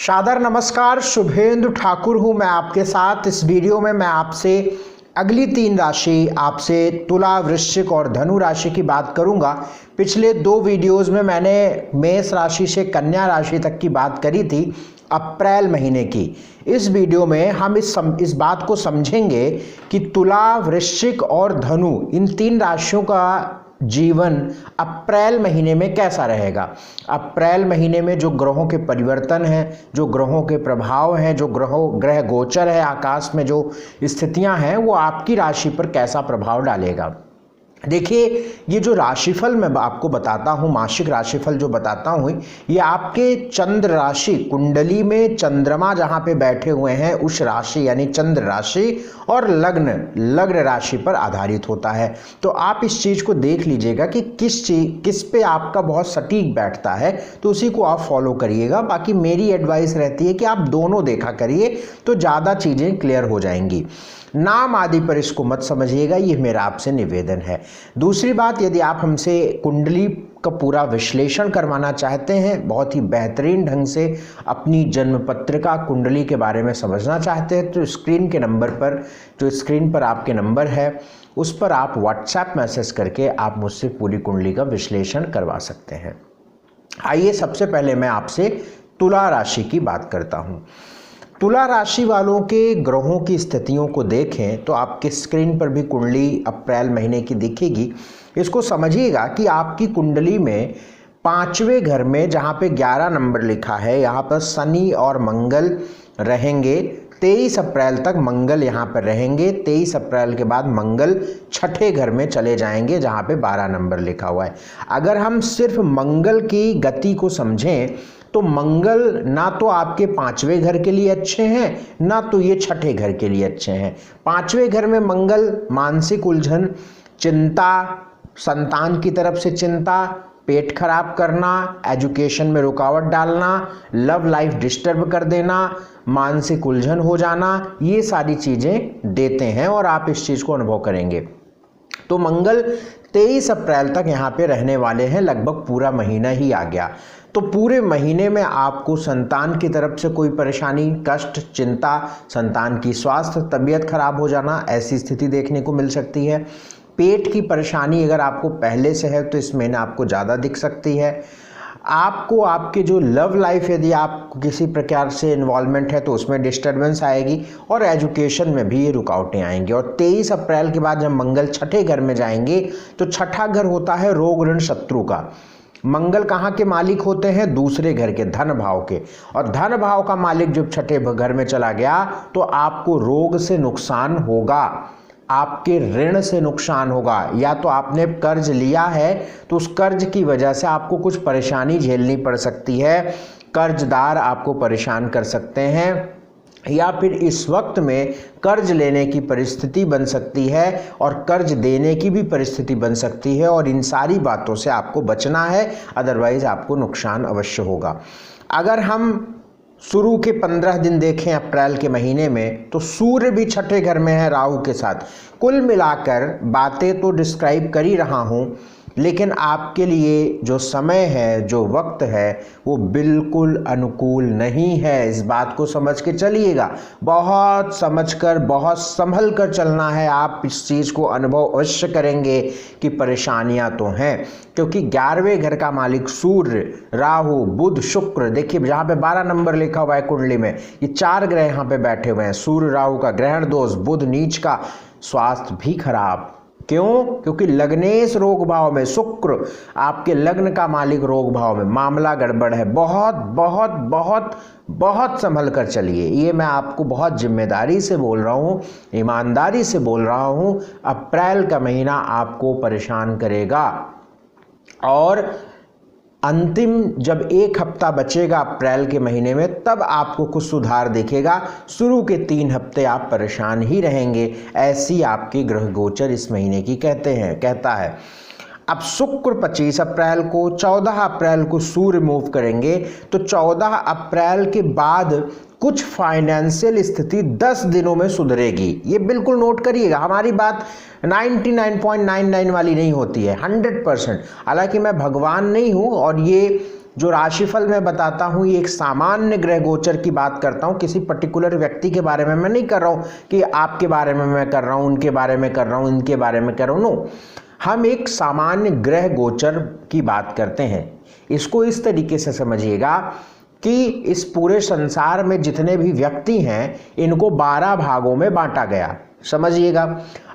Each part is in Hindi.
सादर नमस्कार, शुभेंदु ठाकुर हूँ मैं आपके साथ। इस वीडियो में मैं आपसे अगली 3 राशि आपसे तुला, वृश्चिक और धनु राशि की बात करूंगा। पिछले 2 वीडियोस में मैंने मेष राशि से कन्या राशि तक की बात करी थी अप्रैल महीने की। इस वीडियो में हम इस बात को समझेंगे कि तुला, वृश्चिक और धनु इन 3 राशियों का जीवन अप्रैल महीने में कैसा रहेगा। अप्रैल महीने में जो ग्रहों के परिवर्तन हैं, जो ग्रहों के प्रभाव हैं, जो ग्रह गोचर है, आकाश में जो स्थितियां हैं, वो आपकी राशि पर कैसा प्रभाव डालेगा। देखिए, ये जो राशिफल मैं आपको बताता हूँ, मासिक राशिफल जो बताता हूँ, ये आपके चंद्र राशि कुंडली में चंद्रमा जहाँ पे बैठे हुए हैं उस राशि यानी चंद्र राशि और लग्न राशि पर आधारित होता है। तो आप इस चीज़ को देख लीजिएगा कि किस पे आपका बहुत सटीक बैठता है, तो उसी को आप फॉलो करिएगा। बाकी मेरी एडवाइस रहती है कि आप दोनों देखा करिए तो ज़्यादा चीज़ें क्लियर हो जाएंगी। नाम आदि पर इसको मत समझिएगा, ये मेरा आपसे निवेदन है। दूसरी बात, यदि आप हमसे कुंडली का पूरा विश्लेषण करवाना चाहते हैं, बहुत ही बेहतरीन ढंग से अपनी जन्म पत्रिका कुंडली के बारे में समझना चाहते हैं, तो स्क्रीन पर आपके नंबर है उस पर आप व्हाट्सएप मैसेज करके आप मुझसे पूरी कुंडली का विश्लेषण करवा सकते हैं। आइए, सबसे पहले मैं आपसे तुला राशि की बात करता हूँ। तुला राशि वालों के ग्रहों की स्थितियों को देखें तो आपके स्क्रीन पर भी कुंडली अप्रैल महीने की दिखेगी। इसको समझिएगा कि आपकी कुंडली में 5वें घर में जहाँ पे 11 नंबर लिखा है, यहाँ पर शनि और मंगल रहेंगे। 23 अप्रैल तक मंगल यहाँ पर रहेंगे। 23 अप्रैल के बाद मंगल 6ठे घर में चले जाएंगे जहाँ पे 12 नंबर लिखा हुआ है। अगर हम सिर्फ मंगल की गति को समझें तो मंगल ना तो आपके 5वें घर के लिए अच्छे हैं, ना तो ये 6ठे घर के लिए अच्छे हैं। 5वें घर में मंगल मानसिक उलझन, चिंता, संतान की तरफ से चिंता, पेट खराब करना, एजुकेशन में रुकावट डालना, लव लाइफ डिस्टर्ब कर देना, मानसिक उलझन हो जाना, ये सारी चीज़ें देते हैं और आप इस चीज़ को अनुभव करेंगे। तो मंगल 23 अप्रैल तक यहाँ पे रहने वाले हैं, लगभग पूरा महीना ही आ गया। तो पूरे महीने में आपको संतान की तरफ से कोई परेशानी, कष्ट, चिंता, संतान की स्वास्थ्य, तबीयत खराब हो जाना, ऐसी स्थिति देखने को मिल सकती है। पेट की परेशानी अगर आपको पहले से है तो इस महीने आपको ज़्यादा दिख सकती है। आपको आपके जो लव लाइफ, यदि आपको किसी प्रकार से इन्वॉल्वमेंट है तो उसमें डिस्टर्बेंस आएगी और एजुकेशन में भी ये रुकावटें आएंगी। और 23 अप्रैल के बाद जब मंगल 6ठे घर में जाएंगे तो 6ठा घर होता है रोग ऋण शत्रु का। मंगल कहाँ के मालिक होते हैं? दूसरे घर के, धन भाव के। और धन भाव का मालिक जब 6ठे घर में चला गया तो आपको रोग से नुकसान होगा, आपके ऋण से नुकसान होगा। या तो आपने कर्ज लिया है तो उस कर्ज की वजह से आपको कुछ परेशानी झेलनी पड़ सकती है, कर्जदार आपको परेशान कर सकते हैं, या फिर इस वक्त में कर्ज लेने की परिस्थिति बन सकती है और कर्ज देने की भी परिस्थिति बन सकती है। और इन सारी बातों से आपको बचना है, अदरवाइज आपको नुकसान अवश्य होगा। अगर हम शुरू के 15 दिन देखें अप्रैल के महीने में तो सूर्य भी 6ठे घर में है राहु के साथ। कुल मिलाकर बातें तो डिस्क्राइब कर ही रहा हूँ, लेकिन आपके लिए जो समय है, जो वक्त है, वो बिल्कुल अनुकूल नहीं है। इस बात को समझ के चलिएगा, बहुत समझकर, बहुत संभल कर चलना है। आप इस चीज़ को अनुभव अवश्य करेंगे कि परेशानियां तो हैं, क्योंकि 11वें घर का मालिक सूर्य, राहु, बुध, शुक्र, देखिए जहाँ पे 12 नंबर लिखा हुआ है कुंडली में, ये 4 ग्रह यहाँ पे बैठे हुए हैं। सूर्य राहु का ग्रहण दोष, बुध नीच का, स्वास्थ्य भी खराब। क्यों? क्योंकि लग्नेश रोग भाव में, शुक्र आपके लग्न का मालिक रोग भाव में, मामला गड़बड़ है। बहुत बहुत बहुत बहुत संभल कर चलिए, ये मैं आपको बहुत जिम्मेदारी से बोल रहा हूँ, ईमानदारी से बोल रहा हूँ। अप्रैल का महीना आपको परेशान करेगा और अंतिम जब 1 हफ्ता बचेगा अप्रैल के महीने में तब आपको कुछ सुधार दिखेगा। शुरू के 3 हफ्ते आप परेशान ही रहेंगे, ऐसी आपकी ग्रह गोचर इस महीने की कहता है। अब शुक्र 25 अप्रैल को, 14 अप्रैल को सूर्य मूव करेंगे, तो 14 अप्रैल के बाद कुछ फाइनेंशियल स्थिति 10 दिनों में सुधरेगी। ये बिल्कुल नोट करिएगा, हमारी बात 99.99 वाली नहीं होती है, 100%। हालांकि मैं भगवान नहीं हूँ और ये जो राशिफल मैं बताता हूँ ये एक सामान्य ग्रह गोचर की बात करता हूँ, किसी पर्टिकुलर व्यक्ति के बारे में मैं नहीं कर रहा हूँ कि आपके बारे में मैं कर रहा हूँ, उनके बारे में कर रहा हूँ, इनके बारे में कर रहा हूँ। नो, हम एक सामान्य ग्रह गोचर की बात करते हैं। इसको इस तरीके से समझिएगा कि इस पूरे संसार में जितने भी व्यक्ति हैं इनको 12 भागों में बांटा गया, समझिएगा।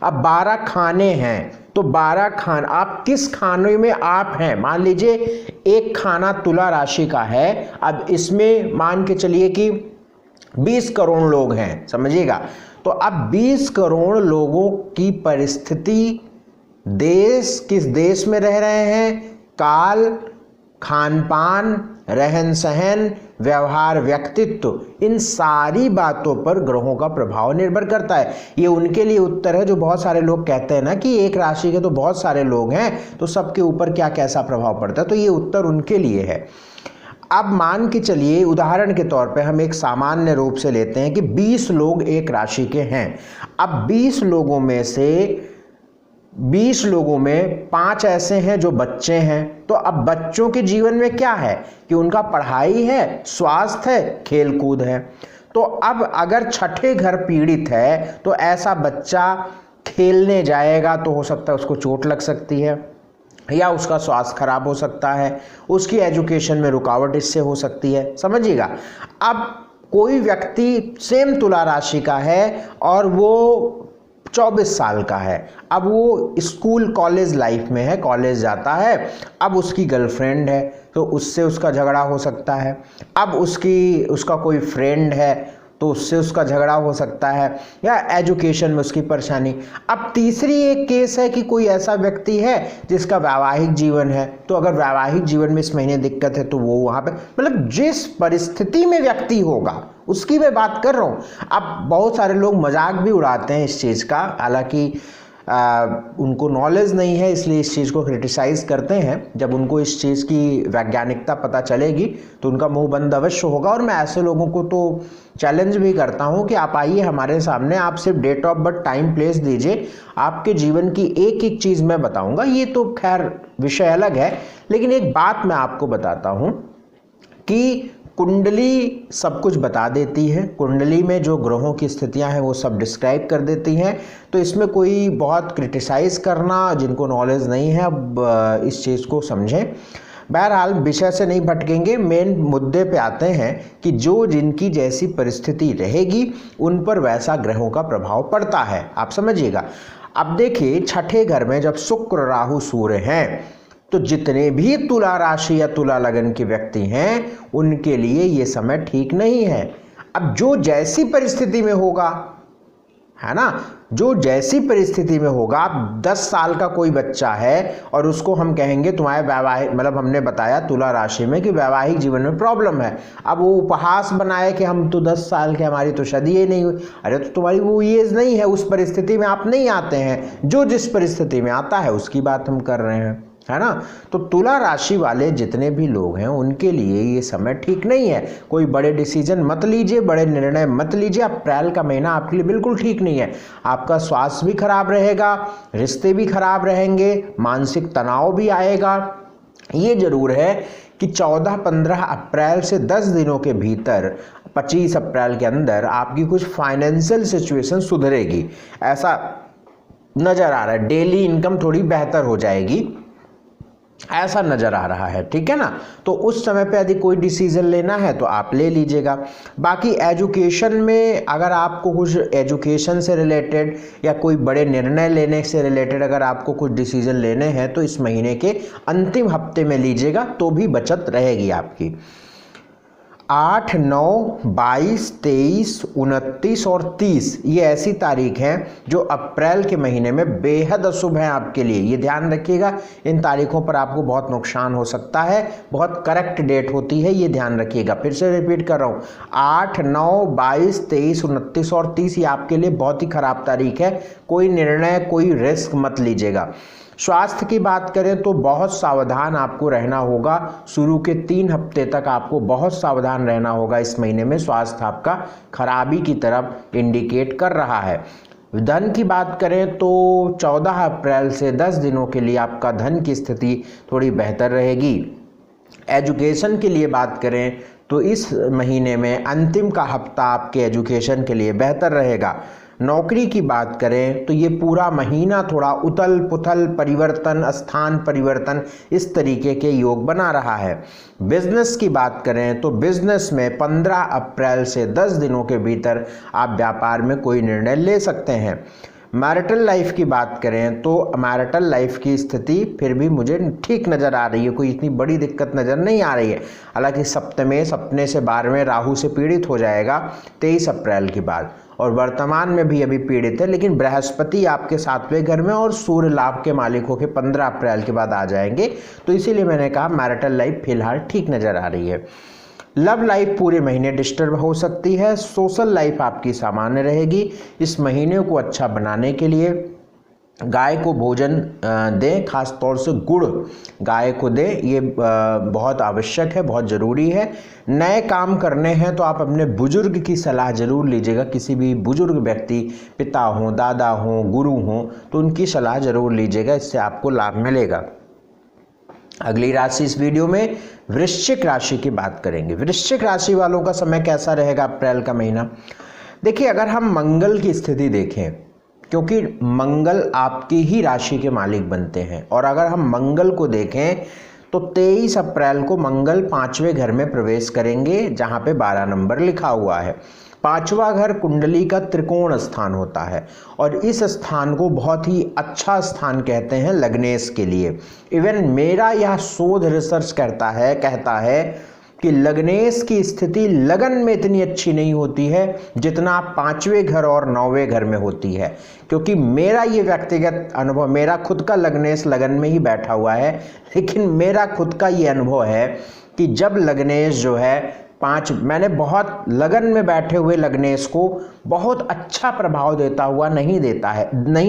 अब 12 खाने हैं, तो 12 खान, आप किस खाने में आप हैं। मान लीजिए एक खाना तुला राशि का है, अब इसमें मान के चलिए कि 20 करोड़ लोग हैं, समझिएगा। तो अब 20 करोड़ लोगों की परिस्थिति, देश किस देश में रह रहे हैं, काल, खान पान, रहन सहन, व्यवहार, व्यक्तित्व, इन सारी बातों पर ग्रहों का प्रभाव निर्भर करता है। ये उनके लिए उत्तर है जो बहुत सारे लोग कहते हैं ना कि एक राशि के तो बहुत सारे लोग हैं, तो सबके ऊपर क्या कैसा प्रभाव पड़ता है, तो ये उत्तर उनके लिए है। अब मान के चलिए उदाहरण के तौर पे हम एक सामान्य रूप से लेते हैं कि 20 लोग एक राशि के हैं। अब 20 लोगों में से 20 लोगों में 5 ऐसे हैं जो बच्चे हैं, तो अब बच्चों के जीवन में क्या है कि उनका पढ़ाई है, स्वास्थ्य है, खेलकूद है। तो अब अगर छठे घर पीड़ित है तो ऐसा बच्चा खेलने जाएगा तो हो सकता है उसको चोट लग सकती है, या उसका स्वास्थ्य खराब हो सकता है, उसकी एजुकेशन में रुकावट इससे हो सकती है, समझिएगा। अब कोई व्यक्ति सेम तुला राशि का है और वो 24 साल का है, अब वो स्कूल कॉलेज लाइफ में है, कॉलेज जाता है, अब उसकी गर्लफ्रेंड है तो उससे उसका झगड़ा हो सकता है। अब उसका कोई फ्रेंड है तो उससे उसका झगड़ा हो सकता है, या एजुकेशन में उसकी परेशानी। अब तीसरी एक केस है कि कोई ऐसा व्यक्ति है जिसका वैवाहिक जीवन है, तो अगर वैवाहिक जीवन में इस महीने दिक्कत है तो वो वहाँ पे, मतलब जिस परिस्थिति में व्यक्ति होगा उसकी मैं बात कर रहा हूँ। अब बहुत सारे लोग मजाक भी उड़ाते हैं इस चीज़ का, हालांकि उनको नॉलेज नहीं है इसलिए इस चीज़ को क्रिटिसाइज़ करते हैं। जब उनको इस चीज़ की वैज्ञानिकता पता चलेगी तो उनका मुंह बंद अवश्य होगा। और मैं ऐसे लोगों को तो चैलेंज भी करता हूं कि आप आइए हमारे सामने, आप सिर्फ date of birth, time, place दीजिए, आपके जीवन की एक एक चीज़ मैं बताऊंगा। ये तो खैर विषय अलग है, लेकिन एक बात मैं आपको बताता हूँ कि कुंडली सब कुछ बता देती है। कुंडली में जो ग्रहों की स्थितियां हैं वो सब डिस्क्राइब कर देती हैं, तो इसमें कोई बहुत क्रिटिसाइज करना, जिनको नॉलेज नहीं है अब इस चीज़ को समझें। बहरहाल विषय से नहीं भटकेंगे, मेन मुद्दे पे आते हैं कि जो जिनकी जैसी परिस्थिति रहेगी उन पर वैसा ग्रहों का प्रभाव पड़ता है, आप समझिएगा। अब देखिए छठे घर में जब शुक्र, राहु, सूर्य हैं तो जितने भी तुला राशि या तुला लगन के व्यक्ति हैं उनके लिए ये समय ठीक नहीं है। अब जो जैसी परिस्थिति में होगा, है ना, जो जैसी परिस्थिति में होगा, अब 10 साल का कोई बच्चा है और उसको हम कहेंगे तुम्हारे वैवाहिक, मतलब हमने बताया तुला राशि में कि वैवाहिक जीवन में प्रॉब्लम है, अब वो उपहास बनाए कि हम तो 10 साल के, हमारी तो शादी ही नहीं हुई। अरे तो तुम्हारी वो एज नहीं है, उस परिस्थिति में आप नहीं आते हैं। जो जिस परिस्थिति में आता है उसकी बात हम कर रहे हैं, है ना। तो तुला राशि वाले जितने भी लोग हैं उनके लिए ये समय ठीक नहीं है। कोई बड़े डिसीजन मत लीजिए, बड़े निर्णय मत लीजिए। अप्रैल का महीना आपके लिए बिल्कुल ठीक नहीं है। आपका स्वास्थ्य भी खराब रहेगा, रिश्ते भी खराब रहेंगे, मानसिक तनाव भी आएगा। ये जरूर है कि 14-15 अप्रैल से 10 दिनों के भीतर 25 अप्रैल के अंदर आपकी कुछ फाइनेंशियल सिचुएशन सुधरेगी, ऐसा नज़र आ रहा है। डेली इनकम थोड़ी बेहतर हो जाएगी, ऐसा नज़र आ रहा है, ठीक है ना। तो उस समय पे यदि कोई डिसीजन लेना है तो आप ले लीजिएगा। बाकी एजुकेशन में अगर आपको कुछ एजुकेशन से रिलेटेड या कोई बड़े निर्णय लेने से रिलेटेड अगर आपको कुछ डिसीजन लेने हैं तो इस महीने के अंतिम हफ्ते में लीजिएगा, तो भी बचत रहेगी आपकी। 8, 9, 22, 23, 29 और 30 ये ऐसी तारीख हैं जो अप्रैल के महीने में बेहद अशुभ हैं आपके लिए। ये ध्यान रखिएगा, इन तारीखों पर आपको बहुत नुकसान हो सकता है। बहुत करेक्ट डेट होती है, ये ध्यान रखिएगा। फिर से रिपीट कर रहा हूँ, 8, 9, 22, 23, 29 और 30 ये आपके लिए बहुत ही खराब तारीख है। कोई निर्णय, कोई रिस्क मत लीजिएगा। स्वास्थ्य की बात करें तो बहुत सावधान आपको रहना होगा। शुरू के 3 हफ्ते तक आपको बहुत सावधान रहना होगा। इस महीने में स्वास्थ्य आपका खराबी की तरफ इंडिकेट कर रहा है। धन की बात करें तो 14 अप्रैल से 10 दिनों के लिए आपका धन की स्थिति थोड़ी बेहतर रहेगी। एजुकेशन के लिए बात करें तो इस महीने में अंतिम का हफ्ता आपके एजुकेशन के लिए बेहतर रहेगा। नौकरी की बात करें तो ये पूरा महीना थोड़ा उथल पुथल, परिवर्तन, स्थान परिवर्तन, इस तरीके के योग बना रहा है। बिजनेस की बात करें तो बिजनेस में 15 अप्रैल से 10 दिनों के भीतर आप व्यापार में कोई निर्णय ले सकते हैं। मैरिटल लाइफ की बात करें तो मैरिटल लाइफ की स्थिति फिर भी मुझे ठीक नज़र आ रही है, कोई इतनी बड़ी दिक्कत नज़र नहीं आ रही है। हालांकि सप्तमे से 12वें राहु से पीड़ित हो जाएगा 23 अप्रैल के बाद, और वर्तमान में भी अभी पीड़ित है, लेकिन बृहस्पति आपके 7वें घर में और सूर्य लाभ के मालिक होकर 15 अप्रैल के बाद आ जाएंगे, तो इसीलिए मैंने कहा मैरिटल लाइफ फिलहाल ठीक नज़र आ रही है। लव लाइफ पूरे महीने डिस्टर्ब हो सकती है। सोशल लाइफ आपकी सामान्य रहेगी। इस महीने को अच्छा बनाने के लिए गाय को भोजन दें, खास तौर से गुड़ गाय को दें, ये बहुत आवश्यक है, बहुत ज़रूरी है। नए काम करने हैं तो आप अपने बुजुर्ग की सलाह ज़रूर लीजिएगा। किसी भी बुजुर्ग व्यक्ति, पिता हों, दादा हों, गुरु हों, तो उनकी सलाह ज़रूर लीजिएगा, इससे आपको लाभ मिलेगा। अगली राशि इस वीडियो में वृश्चिक राशि की बात करेंगे। वृश्चिक राशि वालों का समय कैसा रहेगा अप्रैल का महीना? देखिए, अगर हम मंगल की स्थिति देखें, क्योंकि मंगल आपकी ही राशि के मालिक बनते हैं, और अगर हम मंगल को देखें तो 23 अप्रैल को मंगल 5वें घर में प्रवेश करेंगे, जहां पे 12 नंबर लिखा हुआ है। 5वां घर कुंडली का त्रिकोण स्थान होता है, और इस स्थान को बहुत ही अच्छा स्थान कहते हैं लग्नेश के लिए। इवन मेरा यह शोध रिसर्च कहता है कि लग्नेश की स्थिति लगन में इतनी अच्छी नहीं होती है जितना 5वें घर और 9वें घर में होती है, क्योंकि मेरा ये व्यक्तिगत अनुभव, मेरा खुद का लग्नेश लगन में ही बैठा हुआ है, लेकिन मेरा खुद का ये अनुभव है कि जब लग्नेश जो है मैंने बहुत लगन में बैठे हुए लग्नेश को बहुत अच्छा प्रभाव देता हुआ नहीं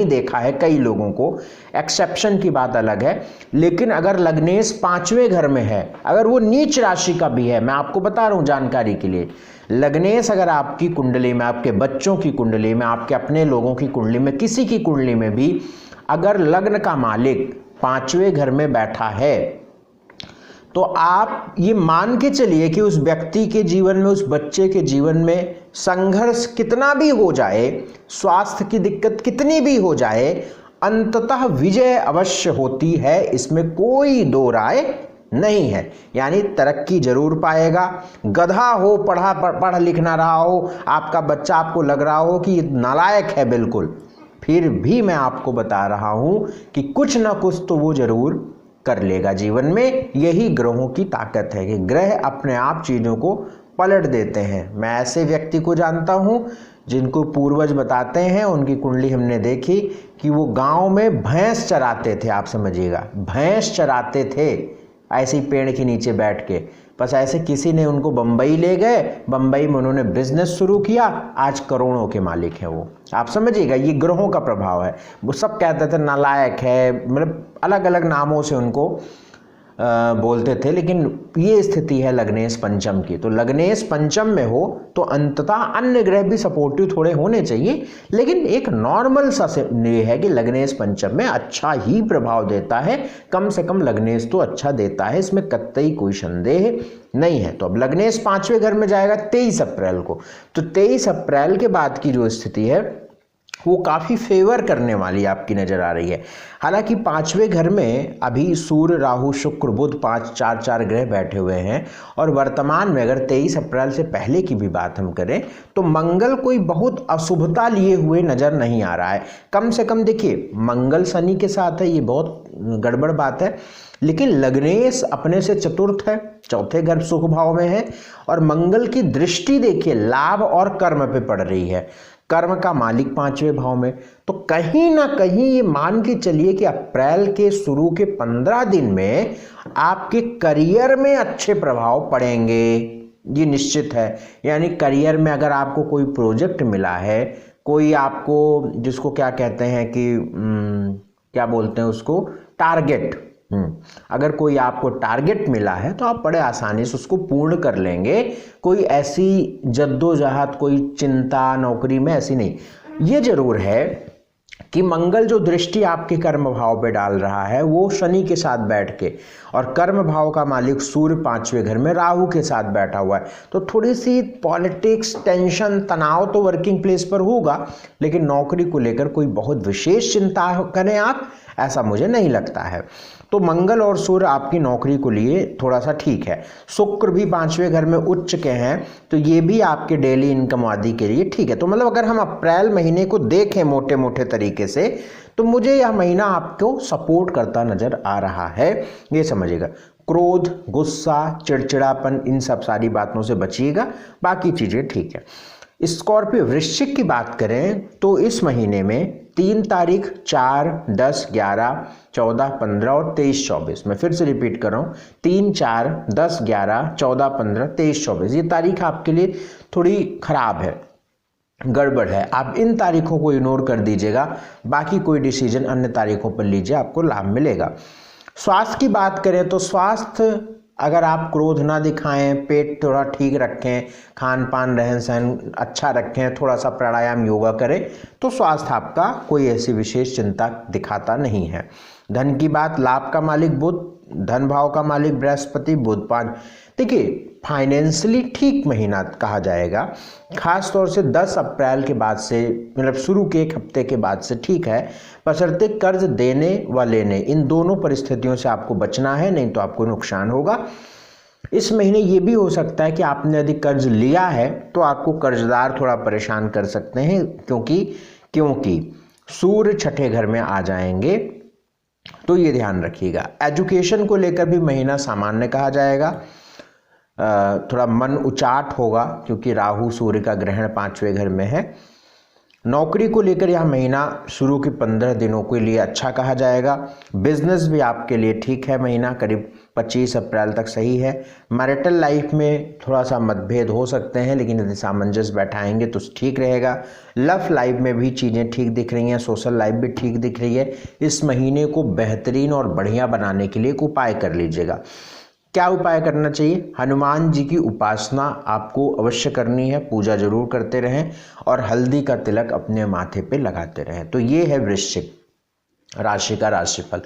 देखा है कई लोगों को, एक्सेप्शन की बात अलग है। लेकिन अगर लग्नेश 5वें घर में है, अगर वो नीच राशि का भी है, मैं आपको बता रहा हूँ जानकारी के लिए, लग्नेश अगर आपकी कुंडली में, आपके बच्चों की कुंडली में, आपके अपने लोगों की कुंडली में, किसी की कुंडली में भी अगर लग्न का मालिक 5वें घर में बैठा है, तो आप ये मान के चलिए कि उस व्यक्ति के जीवन में, उस बच्चे के जीवन में संघर्ष कितना भी हो जाए, स्वास्थ्य की दिक्कत कितनी भी हो जाए, अंततः विजय अवश्य होती है, इसमें कोई दो राय नहीं है। यानी तरक्की जरूर पाएगा। गधा हो, पढ़ लिख ना रहा हो, आपका बच्चा आपको लग रहा हो कि नालायक है बिल्कुल, फिर भी मैं आपको बता रहा हूं कि कुछ ना कुछ तो वो जरूर कर लेगा जीवन में। यही ग्रहों की ताकत है कि ग्रह अपने आप चीज़ों को पलट देते हैं। मैं ऐसे व्यक्ति को जानता हूं जिनको पूर्वज बताते हैं, उनकी कुंडली हमने देखी कि वो गांव में भैंस चराते थे, आप समझिएगा, भैंस चराते थे ऐसे ही पेड़ के नीचे बैठ के। बस ऐसे किसी ने उनको बम्बई ले गए, बम्बई में उन्होंने बिजनेस शुरू किया, आज करोड़ों के मालिक हैं वो। आप समझिएगा, ये ग्रहों का प्रभाव है। वो सब कहते थे नालायक है, मतलब अलग अलग नामों से उनको बोलते थे, लेकिन ये स्थिति है लग्नेश पंचम की। तो लग्नेश पंचम में हो तो अंततः अन्य ग्रह भी सपोर्टिव थोड़े होने चाहिए, लेकिन एक नॉर्मल सा ये है कि लग्नेश पंचम में अच्छा ही प्रभाव देता है, कम से कम लग्नेश तो अच्छा देता है, इसमें कतई कोई संदेह नहीं है। तो अब लग्नेश 5वें घर में जाएगा 23 अप्रैल को, तो 23 अप्रैल के बाद की जो स्थिति है वो काफ़ी फेवर करने वाली आपकी नज़र आ रही है। हालांकि 5वें घर में अभी सूर्य, राहु, शुक्र, बुध 4 ग्रह बैठे हुए हैं, और वर्तमान में अगर 23 अप्रैल से पहले की भी बात हम करें तो मंगल कोई बहुत अशुभता लिए हुए नज़र नहीं आ रहा है। कम से कम देखिए, मंगल शनि के साथ है, ये बहुत गड़बड़ बात है, लेकिन लग्नेश अपने से चतुर्थ है, 4थे घर सुख भाव में है, और मंगल की दृष्टि देखिए लाभ और कर्म पे पड़ रही है, कर्म का मालिक 5वें भाव में। तो कहीं ना कहीं ये मान के चलिए कि अप्रैल के शुरू के 15 दिन में आपके करियर में अच्छे प्रभाव पड़ेंगे, ये निश्चित है। यानी करियर में अगर आपको कोई प्रोजेक्ट मिला है, कोई आपको, जिसको क्या कहते हैं कि क्या बोलते हैं उसको, टारगेट, अगर कोई आपको टारगेट मिला है तो आप बड़े आसानी से उसको पूर्ण कर लेंगे। कोई ऐसी जद्दोजहद, कोई चिंता नौकरी में ऐसी नहीं। ये जरूर है कि मंगल जो दृष्टि आपके कर्म भाव पे डाल रहा है वो शनि के साथ बैठ के, और कर्म भाव का मालिक सूर्य 5वें घर में राहु के साथ बैठा हुआ है। तो थोड़ी सी पॉलिटिक्स, टेंशन, तनाव तो वर्किंग प्लेस पर होगा, लेकिन नौकरी को लेकर कोई बहुत विशेष चिंता करें आप, ऐसा मुझे नहीं लगता है। तो मंगल और सूर्य आपकी नौकरी को लिए थोड़ा सा ठीक है। शुक्र भी 5वें घर में उच्च के हैं, तो ये भी आपके डेली इनकम आदि के लिए ठीक है। तो मतलब अगर हम अप्रैल महीने को देखें मोटे मोटे तरीके से, तो मुझे यह महीना आपको सपोर्ट करता नजर आ रहा है, ये समझिएगा। क्रोध, गुस्सा, चिड़चिड़ापन, इन सब सारी बातों से बचिएगा, बाकी चीजें ठीक है। स्कॉर्पियो वृश्चिक की बात करें तो इस महीने में 3 तारीख, 4, 10, 11, 14, 15 और 23, 24, मैं फिर से रिपीट कर रहा हूँ, 3, 4, 10, 11, 14, 15, 23, 24, ये तारीख आपके लिए थोड़ी खराब है, गड़बड़ है। आप इन तारीखों को इग्नोर कर दीजिएगा, बाकी कोई डिसीजन अन्य तारीखों पर लीजिए, आपको लाभ मिलेगा। स्वास्थ्य की बात करें तो स्वास्थ्य, अगर आप क्रोध ना दिखाएं, पेट थोड़ा ठीक रखें, खान पान रहन सहन अच्छा रखें, थोड़ा सा प्राणायाम योगा करें, तो स्वास्थ्य आपका कोई ऐसी विशेष चिंता दिखाता नहीं है। धन की बात, लाभ का मालिक बुध, धन भाव का मालिक बृहस्पति, बुध 5, देखिए फाइनेंशियली ठीक महीना कहा जाएगा, खास तौर से 10 अप्रैल के बाद से, मतलब शुरू के 1 हफ्ते के बाद से ठीक है, बशर्ते कर्ज देने व लेने इन दोनों परिस्थितियों से आपको बचना है, नहीं तो आपको नुकसान होगा। इस महीने ये भी हो सकता है कि आपने यदि कर्ज लिया है तो आपको कर्जदार थोड़ा परेशान कर सकते हैं, क्योंकि सूर्य 6ठे घर में आ जाएंगे, तो ये ध्यान रखिएगा। एजुकेशन को लेकर भी महीना सामान्य कहा जाएगा, थोड़ा मन उचाट होगा क्योंकि राहु सूर्य का ग्रहण 5वें घर में है। नौकरी को लेकर यह महीना शुरू के 15 दिनों के लिए अच्छा कहा जाएगा। बिजनेस भी आपके लिए ठीक है, महीना करीब 25 अप्रैल तक सही है। मैरिटल लाइफ में थोड़ा सा मतभेद हो सकते हैं, लेकिन यदि सामंजस्य बैठाएंगे तो ठीक रहेगा। लव लाइफ में भी चीज़ें ठीक दिख रही हैं, सोशल लाइफ भी ठीक दिख रही है। इस महीने को बेहतरीन और बढ़िया बनाने के लिए एक उपाय कर लीजिएगा। क्या उपाय करना चाहिए? हनुमान जी की उपासना आपको अवश्य करनी है, पूजा जरूर करते रहें और हल्दी का तिलक अपने माथे पे लगाते रहें। तो ये है वृश्चिक राशि का राशिफल।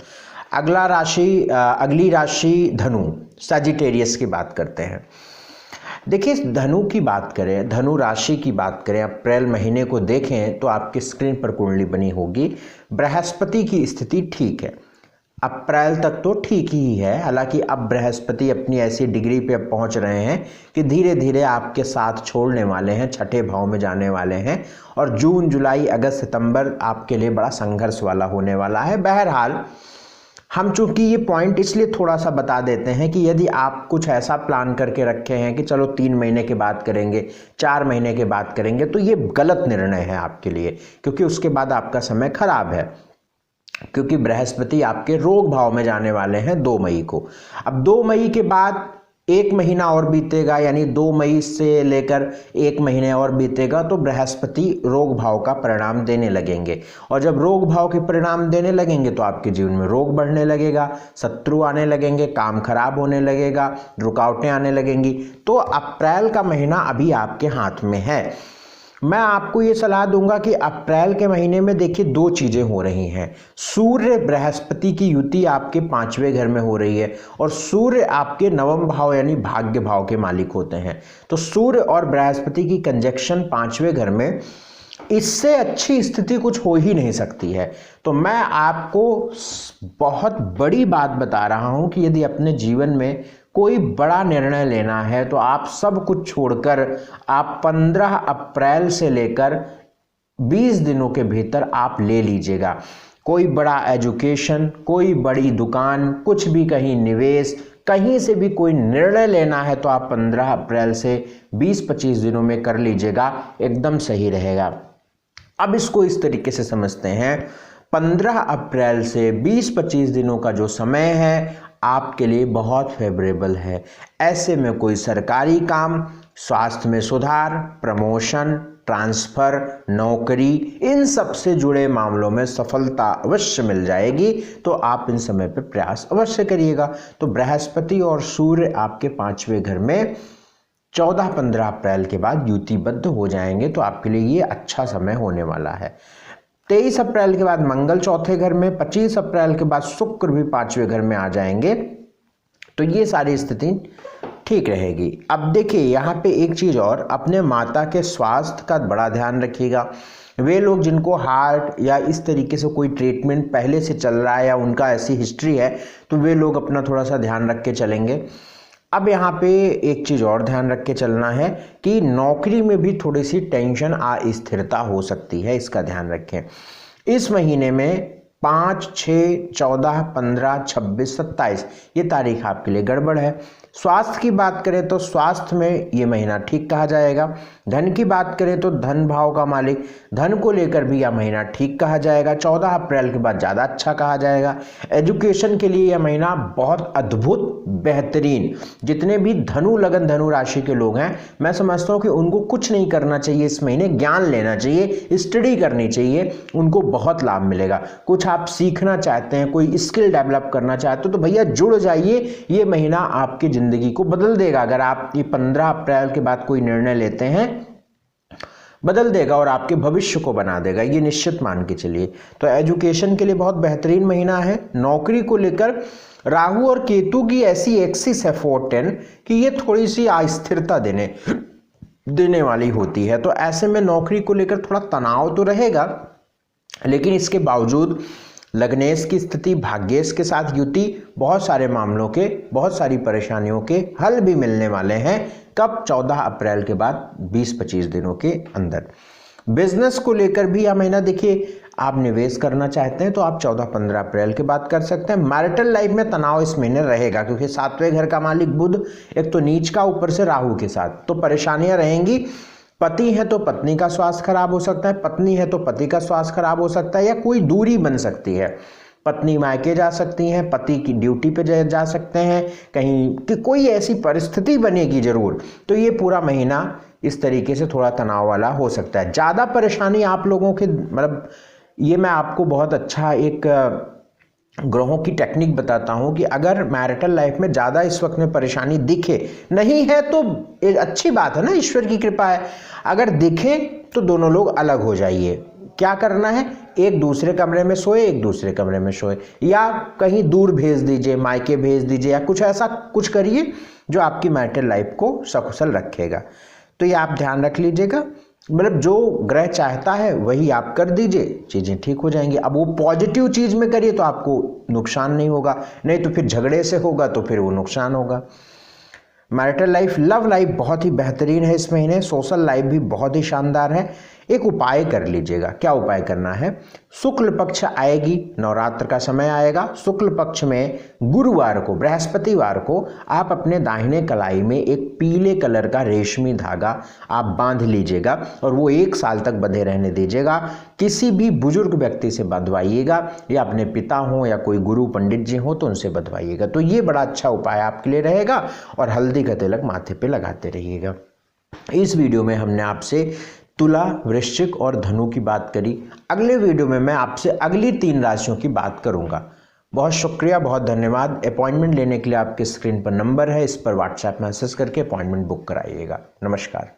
अगली राशि धनु, सजिटेरियस की बात करते हैं। देखिए धनु की बात करें, धनु राशि की बात करें, अप्रैल महीने को देखें तो आपकी स्क्रीन पर कुंडली बनी होगी। बृहस्पति की स्थिति ठीक है, अप्रैल तक तो ठीक ही है। हालांकि अब बृहस्पति अपनी ऐसी डिग्री पे पहुंच रहे हैं कि धीरे धीरे आपके साथ छोड़ने वाले हैं, 6ठे भाव में जाने वाले हैं, और जून, जुलाई, अगस्त, सितंबर आपके लिए बड़ा संघर्ष वाला होने वाला है। बहरहाल हम चूंकि ये पॉइंट इसलिए थोड़ा सा बता देते हैं कि यदि आप कुछ ऐसा प्लान करके रखे हैं कि चलो 3 महीने के बाद करेंगे, 4 महीने के बाद करेंगे, तो ये गलत निर्णय है आपके लिए, क्योंकि उसके बाद आपका समय खराब है, क्योंकि बृहस्पति आपके रोग भाव में जाने वाले हैं 2 मई को। अब 2 मई के बाद 1 महीना और बीतेगा, यानी 2 मई से लेकर 1 महीने और बीतेगा, तो बृहस्पति रोग भाव का परिणाम देने लगेंगे, और जब रोग भाव के परिणाम देने लगेंगे तो आपके जीवन में रोग बढ़ने लगेगा, शत्रु आने लगेंगे, काम खराब होने लगेगा, रुकावटें आने लगेंगी। तो अप्रैल का महीना अभी आपके हाथ में है। मैं आपको ये सलाह दूंगा कि अप्रैल के महीने में देखिए 2 चीजें हो रही हैं। सूर्य बृहस्पति की युति आपके 5वें घर में हो रही है, और सूर्य आपके 9वें भाव यानी भाग्य भाव के मालिक होते हैं। तो सूर्य और बृहस्पति की कंजक्शन 5वें घर में, इससे अच्छी स्थिति कुछ हो ही नहीं सकती है। तो मैं आपको बहुत बड़ी बात बता रहा हूं कि यदि अपने जीवन में कोई बड़ा निर्णय लेना है तो आप सब कुछ छोड़कर आप 15 अप्रैल से लेकर 20 दिनों के भीतर आप ले लीजिएगा। कोई बड़ा एजुकेशन, कोई बड़ी दुकान, कुछ भी, कहीं निवेश, कहीं से भी कोई निर्णय लेना है तो आप 15 अप्रैल से 20-25 दिनों में कर लीजिएगा, एकदम सही रहेगा। अब इसको इस तरीके से समझते हैं, 15 अप्रैल से 20-25 दिनों का जो समय है आपके लिए बहुत फेवरेबल है। ऐसे में कोई सरकारी काम, स्वास्थ्य में सुधार, प्रमोशन, ट्रांसफर, नौकरी, इन सब से जुड़े मामलों में सफलता अवश्य मिल जाएगी। तो आप इन समय पर प्रयास अवश्य करिएगा। तो बृहस्पति और सूर्य आपके 5वें घर में 14-15 अप्रैल के बाद युतिबद्ध हो जाएंगे, तो आपके लिए ये अच्छा समय होने वाला है। 23 अप्रैल के बाद मंगल चौथे घर में, 25 अप्रैल के बाद शुक्र भी 5वें घर में आ जाएंगे। तो ये सारी स्थिति ठीक रहेगी। अब देखिए यहाँ पे एक चीज़ और, अपने माता के स्वास्थ्य का बड़ा ध्यान रखिएगा। वे लोग जिनको हार्ट या इस तरीके से कोई ट्रीटमेंट पहले से चल रहा है या उनका ऐसी हिस्ट्री है, तो वे लोग अपना थोड़ा सा ध्यान रख के चलेंगे। अब यहाँ पे एक चीज़ और ध्यान रख के चलना है कि नौकरी में भी थोड़ी सी टेंशन, अस्थिरता हो सकती है, इसका ध्यान रखें। इस महीने में 5, 6, 14, 15, 26, 27 ये तारीख आपके लिए गड़बड़ है। स्वास्थ्य की बात करें तो स्वास्थ्य में ये महीना ठीक कहा जाएगा। धन की बात करें तो धन भाव का मालिक, धन को लेकर भी यह महीना ठीक कहा जाएगा। 14 अप्रैल के बाद ज़्यादा अच्छा कहा जाएगा। एजुकेशन के लिए यह महीना बहुत अद्भुत, बेहतरीन। जितने भी धनु लगन धनु राशि के लोग हैं, मैं समझता हूँ कि उनको कुछ नहीं करना चाहिए इस महीने, ज्ञान लेना चाहिए, स्टडी करनी चाहिए, उनको बहुत लाभ मिलेगा। कुछ आप सीखना चाहते हैं, कोई स्किल डेवलप करना चाहते हो तो भैया जुड़ जाइए, ये महीना आपकी जिंदगी को बदल देगा। अगर आप ये 15 अप्रैल के बाद कोई निर्णय लेते हैं, बदल देगा और आपके भविष्य को बना देगा, ये निश्चित मान के चलिए। तो एजुकेशन के लिए बहुत बेहतरीन महीना है। नौकरी को लेकर राहु और केतु की ऐसी एक्सिस है 4-10 कि ये थोड़ी सी अस्थिरता देने वाली होती है। तो ऐसे में नौकरी को लेकर थोड़ा तनाव तो रहेगा, लेकिन इसके बावजूद लग्नेश की स्थिति, भाग्येश के साथ युति, बहुत सारे मामलों के, बहुत सारी परेशानियों के हल भी मिलने वाले हैं। कब? 14 अप्रैल के बाद 20-25 दिनों के अंदर। बिजनेस को लेकर भी यह महीना देखिए, आप निवेश करना चाहते हैं तो आप 14-15 अप्रैल के बाद कर सकते हैं। मैरिटल लाइफ में तनाव इस महीने रहेगा, क्योंकि 7वें घर का मालिक बुध एक तो नीच का, ऊपर से राहु के साथ, तो परेशानियां रहेंगी। पति है तो पत्नी का स्वास्थ्य खराब हो सकता है, पत्नी है तो पति का स्वास्थ्य खराब हो सकता है, या कोई दूरी बन सकती है। पत्नी मायके जा सकती हैं, पति की ड्यूटी पे जा सकते हैं, कहीं कि कोई ऐसी परिस्थिति बनेगी जरूर। तो ये पूरा महीना इस तरीके से थोड़ा तनाव वाला हो सकता है। ज़्यादा परेशानी आप लोगों के, मतलब ये मैं आपको बहुत अच्छा एक ग्रहों की टेक्निक बताता हूं कि अगर मैरिटल लाइफ में ज़्यादा इस वक्त में परेशानी दिखे, नहीं है तो एक अच्छी बात है ना, ईश्वर की कृपा है। अगर दिखे तो दोनों लोग अलग हो जाइए। क्या करना है? एक दूसरे कमरे में सोए, एक दूसरे कमरे में सोए, या कहीं दूर भेज दीजिए, मायके भेज दीजिए, या कुछ ऐसा कुछ करिए जो आपकी मैरिटल लाइफ को सकुशल रखेगा। तो ये आप ध्यान रख लीजिएगा। मतलब जो ग्रह चाहता है वही आप कर दीजिए, चीज़ें ठीक हो जाएंगी। अब वो पॉजिटिव चीज़ में करिए तो आपको नुकसान नहीं होगा, नहीं तो फिर झगड़े से होगा तो फिर वो नुकसान होगा। मैरिटल लाइफ, लव लाइफ बहुत ही बेहतरीन है इस महीने। सोशल लाइफ भी बहुत ही शानदार है। एक उपाय कर लीजिएगा। क्या उपाय करना है? शुक्ल पक्ष आएगी, नवरात्र का समय आएगा, शुक्ल पक्ष में गुरुवार को, बृहस्पतिवार को आप अपने दाहिने कलाई में एक पीले कलर का रेशमी धागा आप बांध लीजिएगा और वो 1 साल तक बंधे रहने दीजिएगा। किसी भी बुजुर्ग व्यक्ति से बंधवाइएगा, या अपने पिता हो या कोई गुरु पंडित जी हो तो उनसे बंधवाइएगा। तो ये बड़ा अच्छा उपाय आपके लिए रहेगा। और हल्दी का तिलक माथे पे लगाते रहिएगा। इस वीडियो में हमने आपसे तुला, वृश्चिक और धनु की बात करी। अगले वीडियो में मैं आपसे अगली 3 राशियों की बात करूंगा। बहुत शुक्रिया, बहुत धन्यवाद। अपॉइंटमेंट लेने के लिए आपके स्क्रीन पर नंबर है, इस पर व्हाट्सएप मैसेज करके अपॉइंटमेंट बुक कराइएगा। नमस्कार।